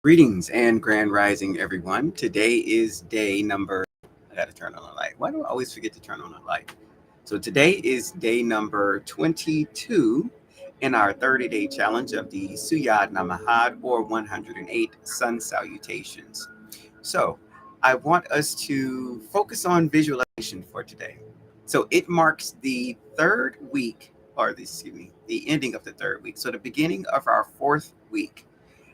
Greetings and grand rising, everyone. Today is day number. I got to turn on the light. Why do I always forget to turn on the light? So, today is day number 22 in our 30-day challenge of the Surya Namaskar or 108 Sun Salutations. So, I want us to focus on visualization for today. So, it marks the third week, or excuse me, the ending of the third week. So, the beginning of our fourth week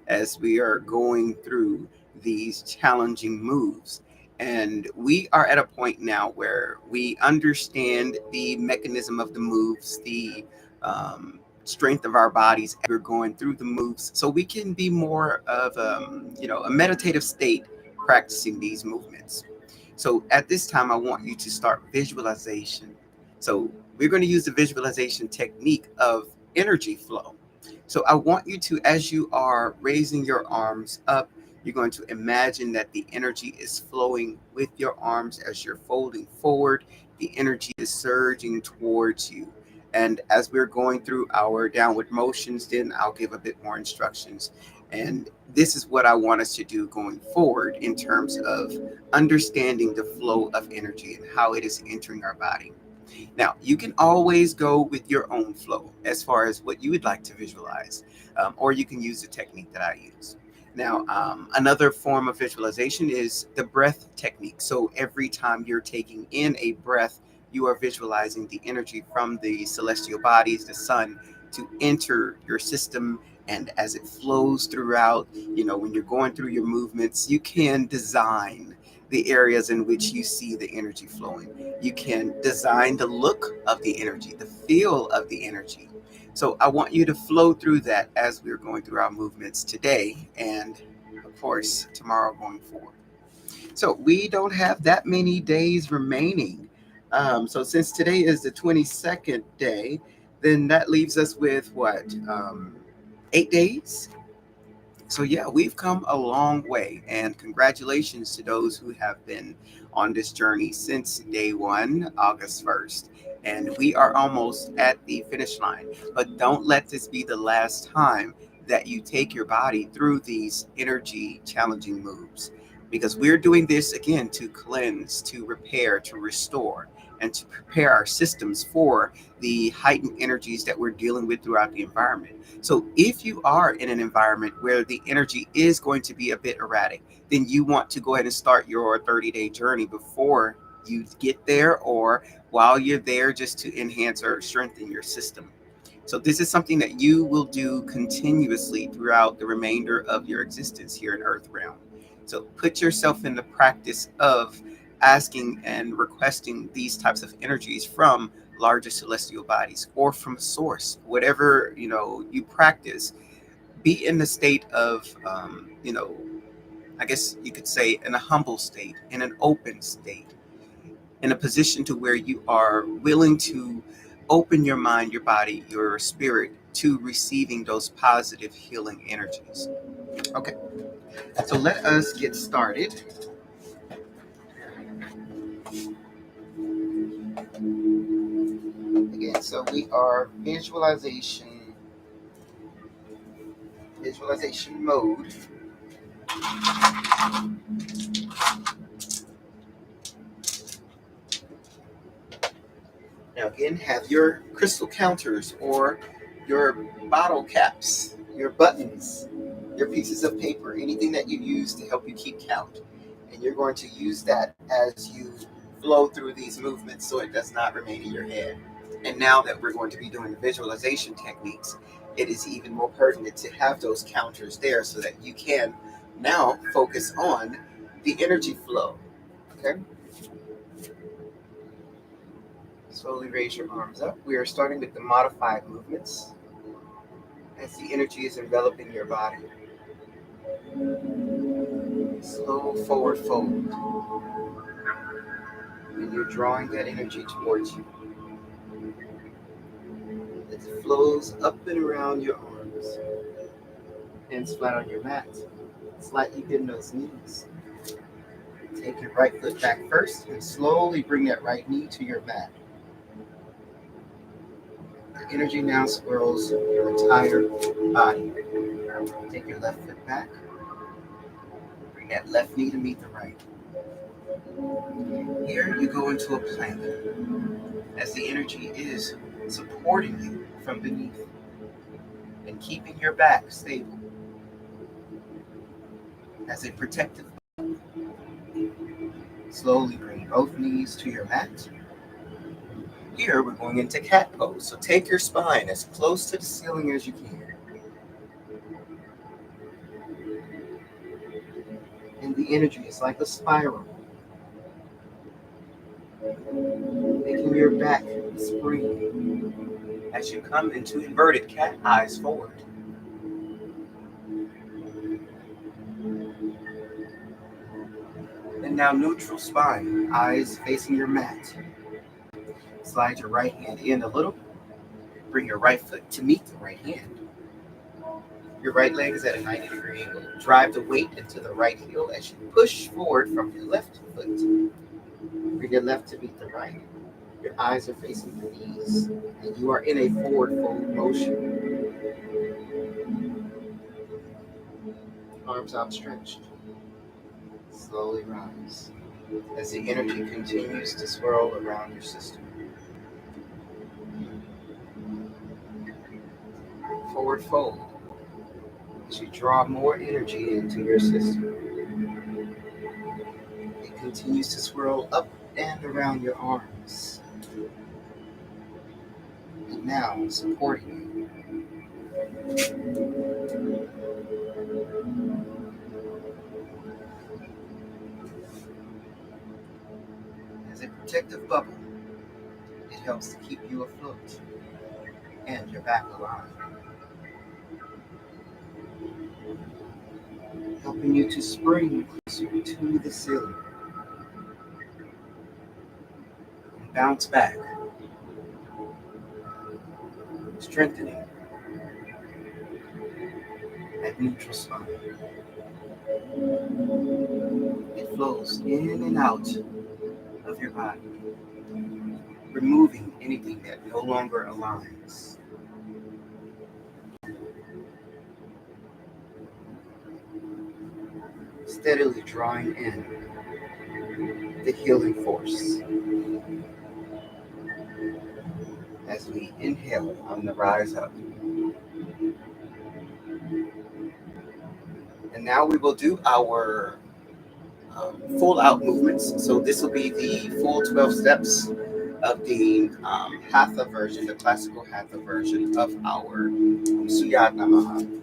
as we are going through these challenging moves. And we are at a point now where we understand the mechanism of the moves, the strength of our bodies as we're going through the moves, so we can be more of a meditative state practicing these movements. So at this time, I want you to start visualization. So we're going to use the visualization technique of energy flow. So I want you to, as you are raising your arms up, you're going to imagine that the energy is flowing with your arms as you're folding forward. The energy is surging towards you. And as we're going through our downward motions, then I'll give a bit more instructions. And this is what I want us to do going forward in terms of understanding the flow of energy and how it is entering our body. Now, you can always go with your own flow as far as what you would like to visualize, or you can use the technique that I use. Now, another form of visualization is the breath technique. So every time you're taking in a breath, you are visualizing the energy from the celestial bodies, the sun, to enter your system. And as it flows throughout, when you're going through your movements, you can design the areas in which you see the energy flowing. You can design the look of the energy, the feel of the energy. So I want you to flow through that as we're going through our movements today and, of course, tomorrow going forward. So we don't have that many days remaining. So since today is the 22nd day, then that leaves us with what? 8 days? So yeah, we've come a long way, and congratulations to those who have been on this journey since day one, August 1st. And we are almost at the finish line. But don't let this be the last time that you take your body through these energy challenging moves. Because we're doing this again to cleanse, to repair, to restore, and to prepare our systems for the heightened energies that we're dealing with throughout the environment. So if you are in an environment where the energy is going to be a bit erratic, then you want to go ahead and start your 30-day journey before you get there, or while you're there, just to enhance or strengthen your system. So this is something that you will do continuously throughout the remainder of your existence here in Earth Realm. So put yourself in the practice of asking and requesting these types of energies from larger celestial bodies or from source, whatever you practice. Be in the state of I guess you could say in a humble state, in an open state, in a position to where you are willing to open your mind, your body, your spirit to receiving those positive healing energies. Okay, so let us get started. Again, so we are visualization mode. Now again, have your crystal counters or your bottle caps, your buttons, your pieces of paper, anything that you use to help you keep count. And you're going to use that as you flow through these movements so it does not remain in your head. And now that we're going to be doing visualization techniques, it is even more pertinent to have those counters there so that you can now focus on the energy flow. Okay? Slowly raise your arms up. We are starting with the modified movements as the energy is enveloping your body. Slow forward fold. And you're drawing that energy towards you. It flows up and around your arms. Hands flat on your mat. Slightly bend those knees. Take your right foot back first and slowly bring that right knee to your mat. The energy now swirls your entire body. Take your left foot back. Bring that left knee to meet the right. Here you go into a plank as the energy is supporting you from beneath and keeping your back stable. As a protective, slowly bring both knees to your mat. Here we're going into cat pose, so take your spine as close to the ceiling as you can. And the energy is like a spiral, making your back spring as you come into inverted cat, eyes forward. And now neutral spine, eyes facing your mat. Slide your right hand in a little. Bring your right foot to meet the right hand. Your right leg is at a 90-degree angle. Drive the weight into the right heel as you push forward from your left foot. Bring your left to meet the right. Your eyes are facing your knees, and you are in a forward fold motion. Arms outstretched. Slowly rise as the energy continues to swirl around your system. Forward fold as you draw more energy into your system. It continues to swirl up and around your arms. And now supporting you. As a protective bubble, it helps to keep you afloat and your back aligned, helping you to spring closer to the ceiling and bounce back, strengthening that neutral spine. It flows in and out of your body, removing anything that no longer aligns. Steadily drawing in the healing force as we inhale on the rise up. And now we will do our full out movements. So this will be the full 12 steps of the Hatha version, the classical Hatha version of our Surya Namaskar.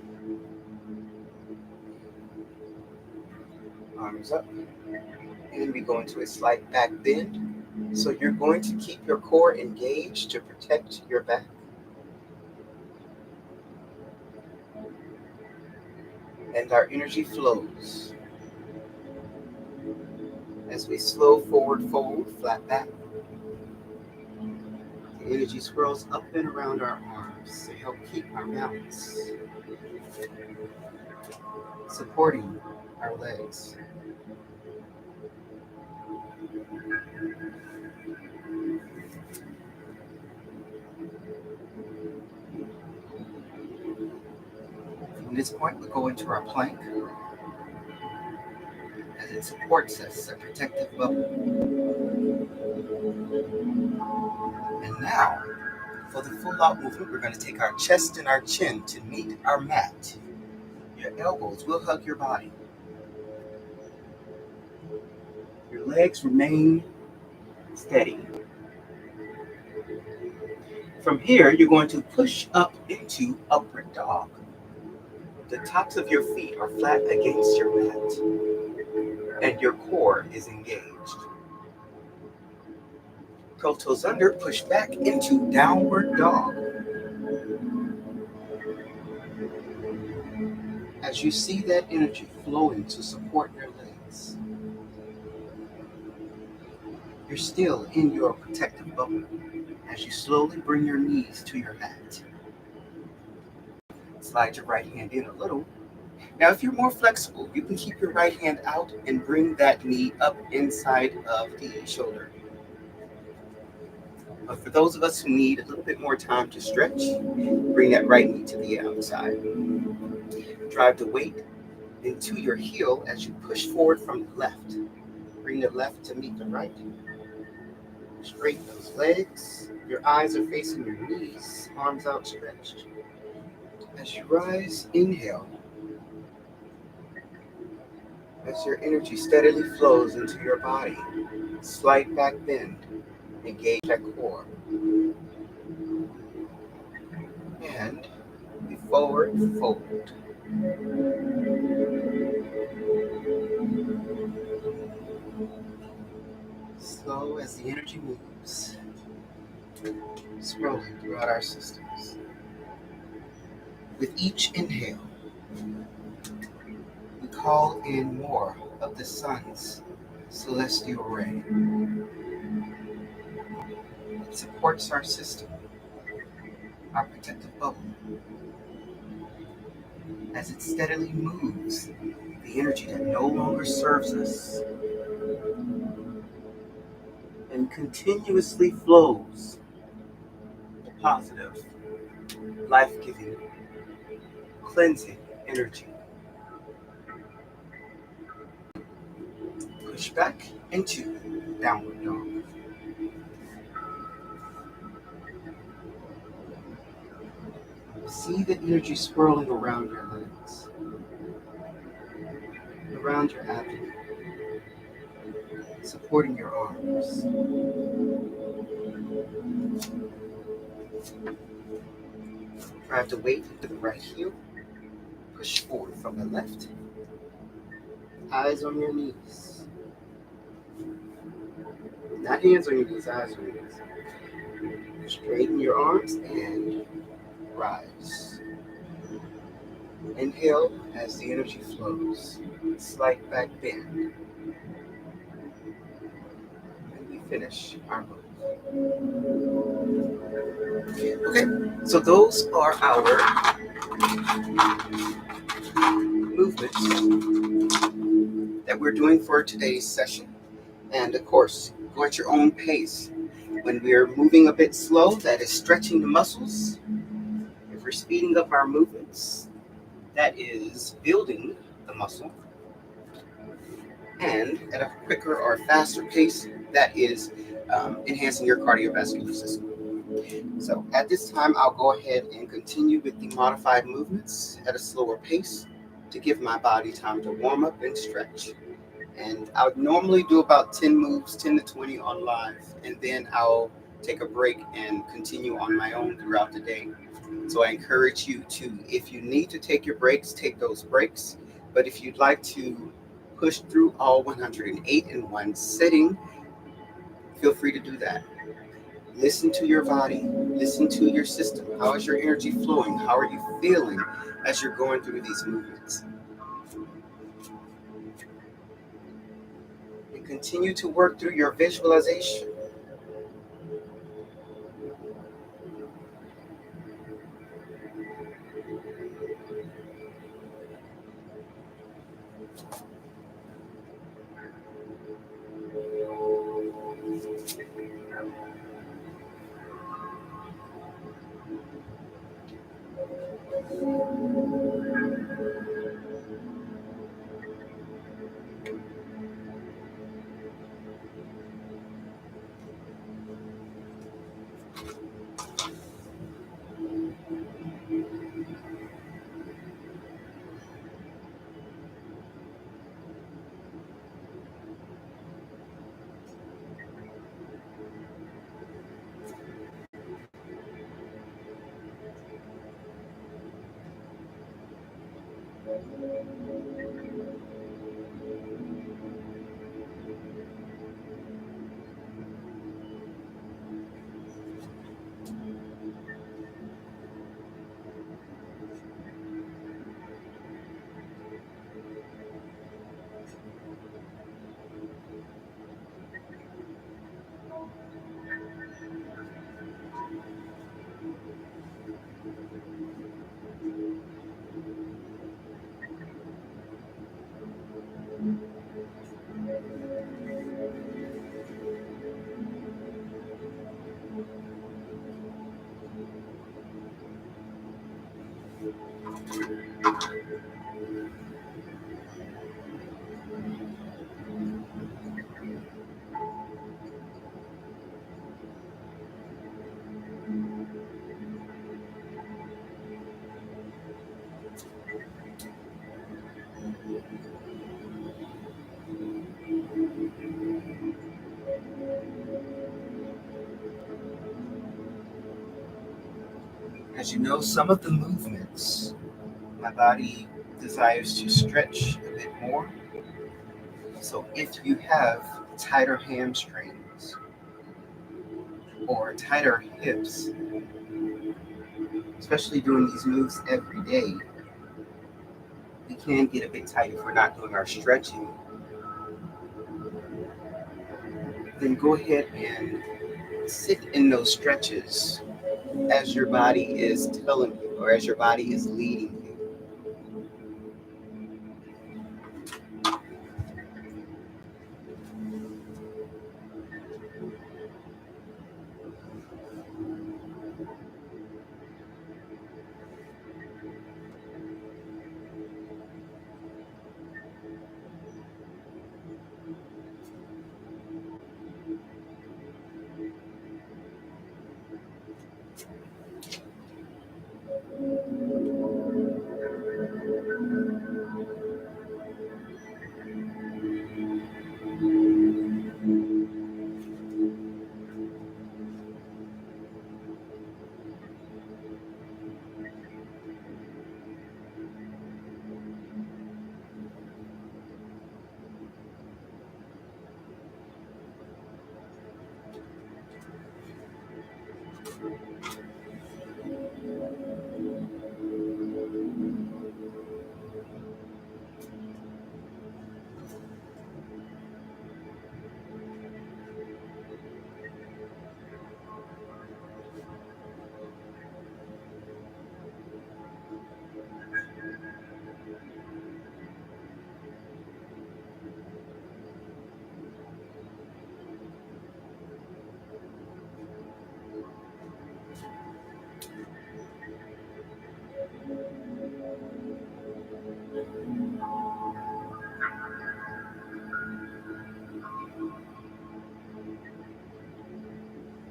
Arms up. And we go into a slight back bend. So you're going to keep your core engaged to protect your back. And our energy flows as we slow forward fold, flat back. The energy swirls up and around our arms to help keep our balance, supporting our legs. From this point, we go into our plank as it supports us, a protective bubble. And now, for the full out movement, we're going to take our chest and our chin to meet our mat. Your elbows will hug your body. Your legs remain steady. From here, you're going to push up into upward dog. The tops of your feet are flat against your mat, and your core is engaged. Curl toes under, push back into downward dog. As you see that energy flowing to support your legs, you're still in your protective bubble as you slowly bring your knees to your mat. Slide your right hand in a little. Now, if you're more flexible, you can keep your right hand out and bring that knee up inside of the shoulder. But for those of us who need a little bit more time to stretch, bring that right knee to the outside. Drive the weight into your heel as you push forward from the left. Bring the left to meet the right. Straighten those legs. Your eyes are facing your knees, arms outstretched. As you rise, inhale. As your energy steadily flows into your body, slight back bend, engage that core. And we forward fold. Slow as the energy moves, swirling throughout our systems. With each inhale, we call in more of the sun's celestial ray. It supports our system, our protective bubble. As it steadily moves the energy that no longer serves us and continuously flows the positive, life-giving, cleansing energy. Push back into downward dog. See the energy swirling around your legs, around your abdomen, supporting your arms. Drive the weight into the right heel. Push forward from the left. Eyes on your knees. Not hands on your knees, eyes on your knees. Straighten your arms and rise. Inhale as the energy flows. Slight back bend. And we finish our move. Okay, so those are our movements that we're doing for today's session. And of course, go at your own pace. When we're moving a bit slow, that is stretching the muscles. If we're speeding up our movements, that is building the muscle. And at a quicker or faster pace, that is enhancing your cardiovascular system. So at this time, I'll go ahead and continue with the modified movements at a slower pace to give my body time to warm up and stretch. And I would normally do about 10 moves, 10 to 20 on live, and then I'll take a break and continue on my own throughout the day. So I encourage you to, if you need to take your breaks, take those breaks. But if you'd like to push through all 108 in one sitting, feel free to do that. Listen to your body, listen to your system. How is your energy flowing? How are you feeling as you're going through these movements? And continue to work through your visualization. As you know, some of the movements my body desires to stretch a bit more. So if you have tighter hamstrings or tighter hips, especially doing these moves every day, we can get a bit tight if we're not doing our stretching. Then go ahead and sit in those stretches as your body is telling you or as your body is leading you.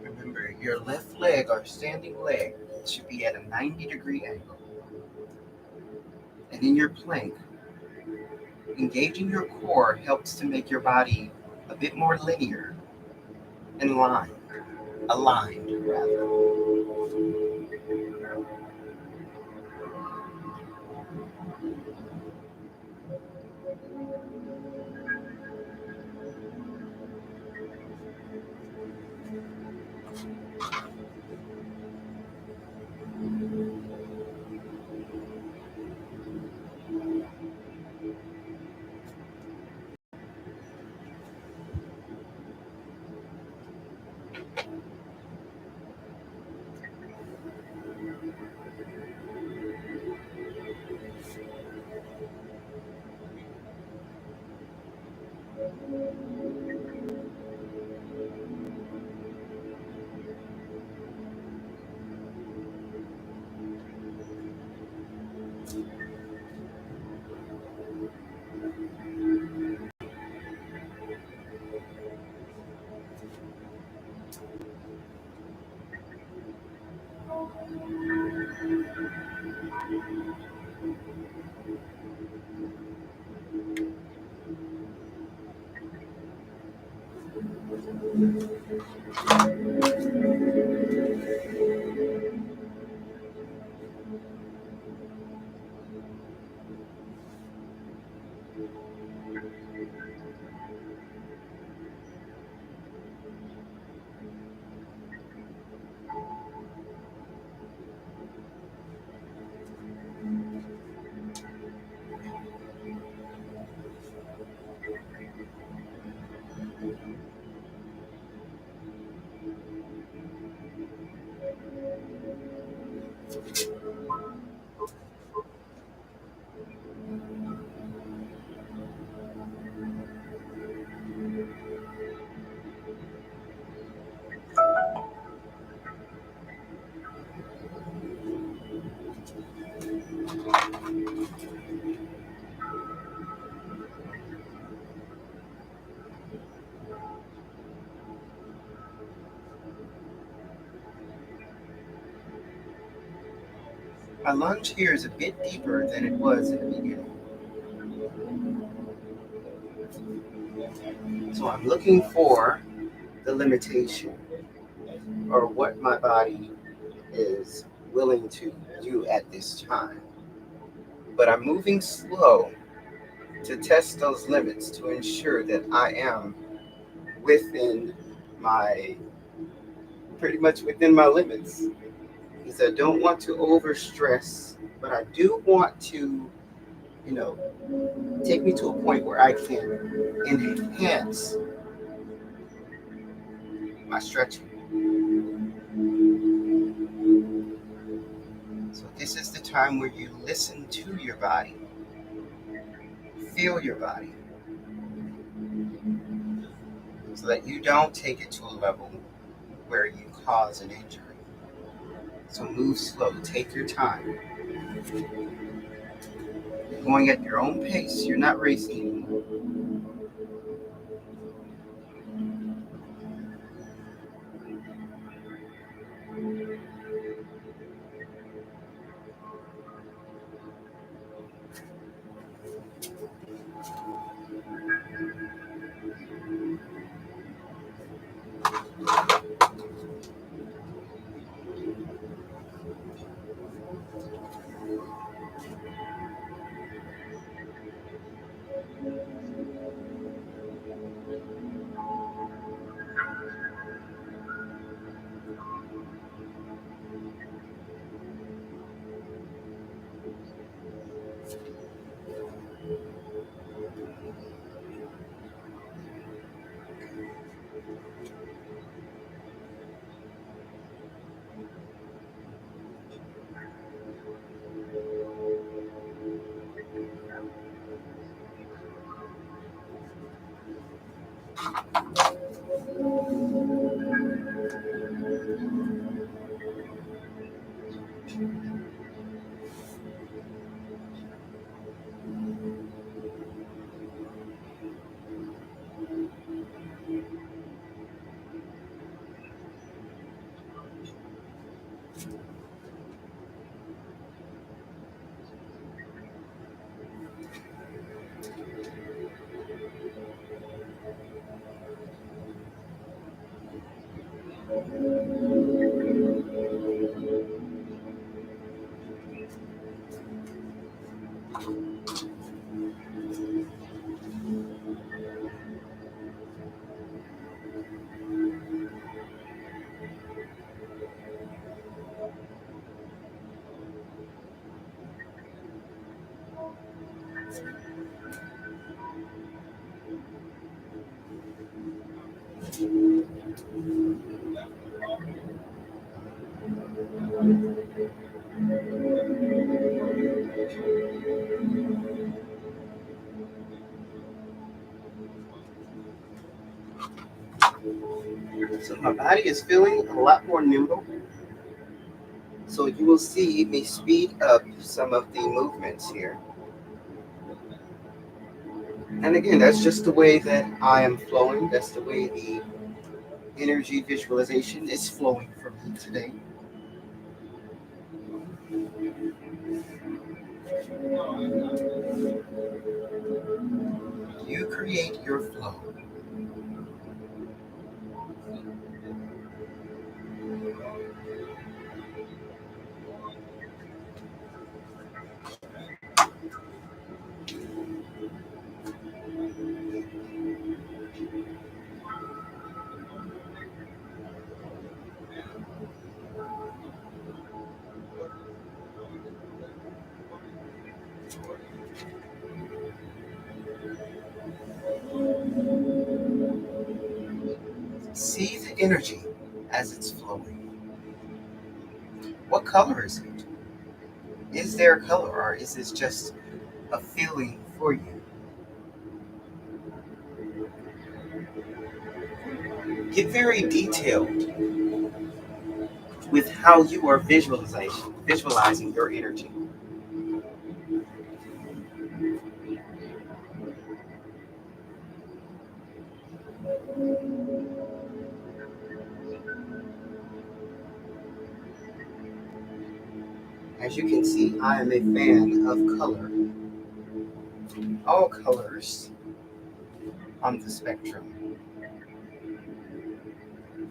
Remember, your left leg or standing leg should be at a 90-degree angle. And in your plank, engaging your core helps to make your body a bit more linear and aligned rather. My lunge here is a bit deeper than it was in the beginning. So I'm looking for the limitation or what my body is willing to do at this time. But I'm moving slow to test those limits to ensure that I am within my pretty much within my limits. Because I don't want to overstress, but I do want to, you know, take me to a point where I can enhance my stretching. So this is the time where you listen to your body, feel your body, so that you don't take it to a level where you cause an injury. So move slow, take your time. You're going at your own pace, you're not racing anymore. So my body is feeling a lot more nimble. So you will see me speed up some of the movements here. And again, that's just the way that I am flowing. That's the way the energy visualization is flowing for me today. You create your flow. See the energy as it's flowing. What color is it? Is there a color or is this just a feeling for you? Get very detailed with how you are visualizing your energy. As you can see, I am a fan of color. All colors on the spectrum.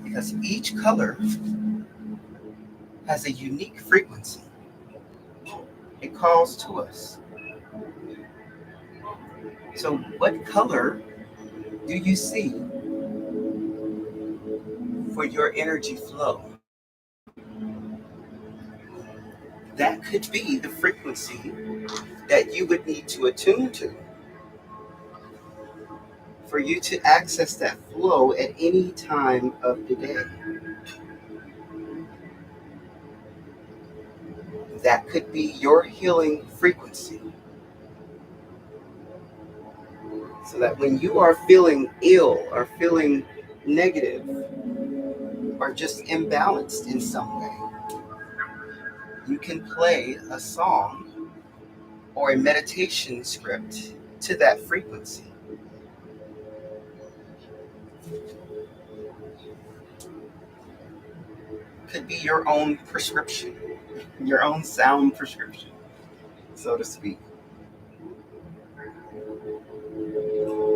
Because each color has a unique frequency. It calls to us. So, what color do you see for your energy flow? That could be the frequency that you would need to attune to for you to access that flow at any time of the day. That could be your healing frequency. So that when you are feeling ill or feeling negative or just imbalanced in some way, you can play a song or a meditation script to that frequency. Could be your own prescription, your own sound prescription, so to speak.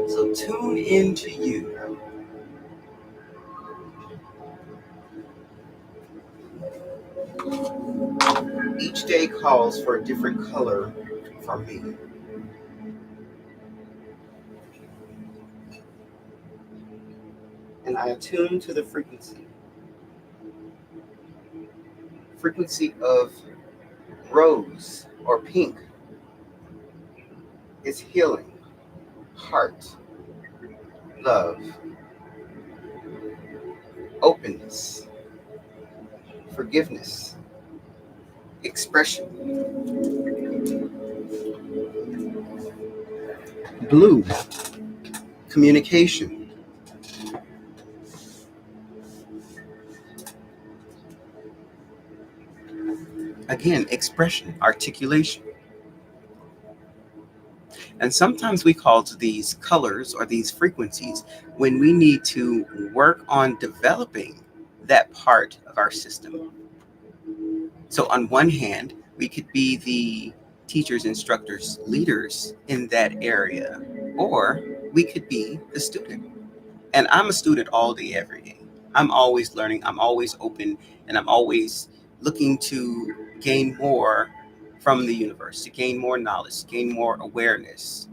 So tune into you. Each day calls for a different color for me. And I attune to the frequency of rose or pink is healing, heart, love, openness, forgiveness, expression. Blue, communication. Again, expression, articulation. And sometimes we call to these colors or these frequencies when we need to work on developing that part of our system. So, on one hand, we could be the teachers, instructors, leaders in that area, or we could be the student. And I'm a student all day, every day. I'm always learning, I'm always open, and I'm always looking to gain more from the universe, to gain more knowledge, to gain more awareness.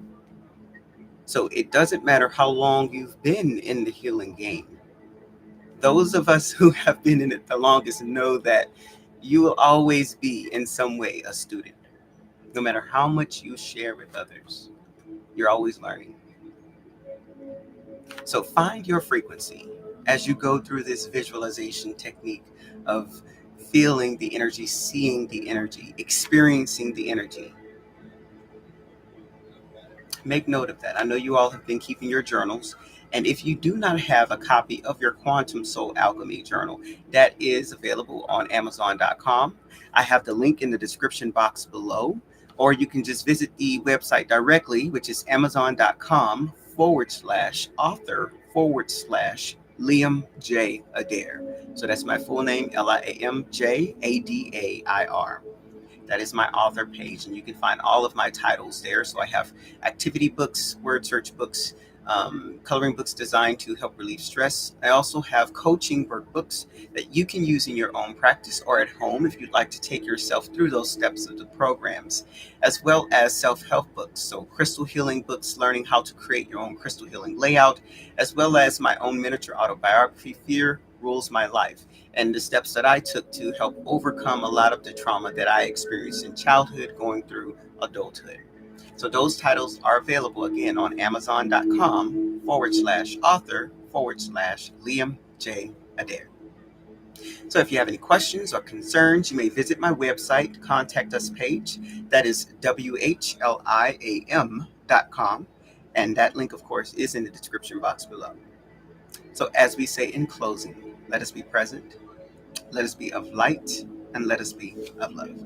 So it doesn't matter how long you've been in the healing game. Those of us who have been in it the longest know that you will always be in some way a student. No matter how much you share with others, you're always learning. So find your frequency as you go through this visualization technique of feeling the energy, seeing the energy, experiencing the energy. Make note of that. I know you all have been keeping your journals. And if you do not have a copy of your Quantum Soul Alchemy journal, that is available on Amazon.com. I have the link in the description box below, or you can just visit the website directly, which is Amazon.com/author/Liam J. Adair. So that's my full name, LIAMJADAIR. That is my author page, and you can find all of my titles there. So I have activity books, word search books, coloring books designed to help relieve stress. I also have coaching workbooks that you can use in your own practice or at home if you'd like to take yourself through those steps of the programs, as well as self-help books. So crystal healing books, learning how to create your own crystal healing layout, as well as my own miniature autobiography, Fear Rules My Life, and the steps that I took to help overcome a lot of the trauma that I experienced in childhood going through adulthood. So those titles are available again on Amazon.com/author/Liam J. Adair. So if you have any questions or concerns, you may visit my website, contact us page. That is WHLIAM.com. And that link, of course, is in the description box below. So as we say in closing, let us be present, let us be of light, and let us be of love.